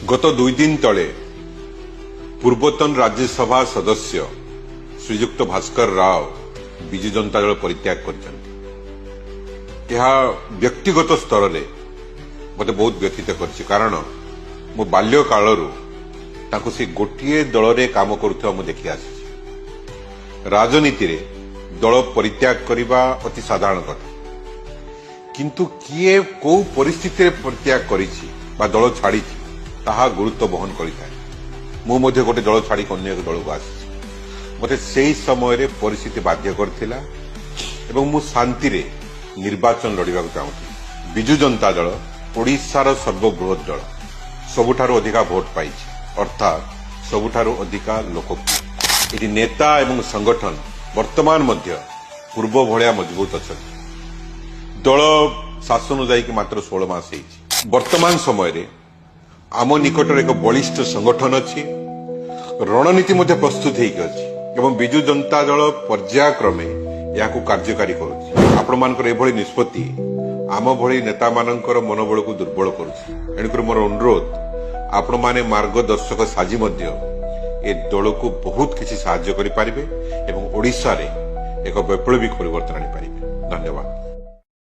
गत 2 दिन तले पूर्वतन राज्यसभा सदस्य श्रीयुक्त भास्कर राव विजु जनता दल परित्याग कर व्यक्तिगत स्तर में मत बहुत व्यथित कर कारण मो बाल्य कालरू से गोटे दल में काम करुवा देखी आसी राजनीति रे दल परित्याग करने अति साधारण कथा किंतु किए को परिस्थिति परित्याग करिछि बा दल छाड़ी ताहा गुरुत्व बहन करिଥାଏ मु मध्ये गोटे दल छाड़ी अन्य एक दल को आसी मते सेही समय रे परिस्थिति बाध्य करथिला एवं मु शांति रे निर्वाचन लड़िबा चाहूथि विजु जनता दल ओडिशार सर्वबृहत दल सबुठारु अधिका भोट पाइछि अर्थात सबुठारु अधिका लोकप्रिय एटी नेता एवं संगठन वर्तमान मध्य पूर्व भलिया मजबूत अछथि दल शासन जाइकि मात्र 16 मास हेछि वर्तमान समय रे आम निकटर एक बलिष्ठ संगठन अच्छी रणनीति मध्य प्रस्तुत एवं विजु जनता दल पर्यायक्रमे या कार्यकारी कर निष्पत्ति आम भली नेता मानकर मनोबल को दुर्बल कर मोर अनुरोध आपण माने मार्गदर्शक साजी मध्य ए दल को बहुत किसी साहाय्य करि पारिबे एवं ओडिशा रे एक वैप्लविक परिवर्तन आनि पारिबे। धन्यवाद।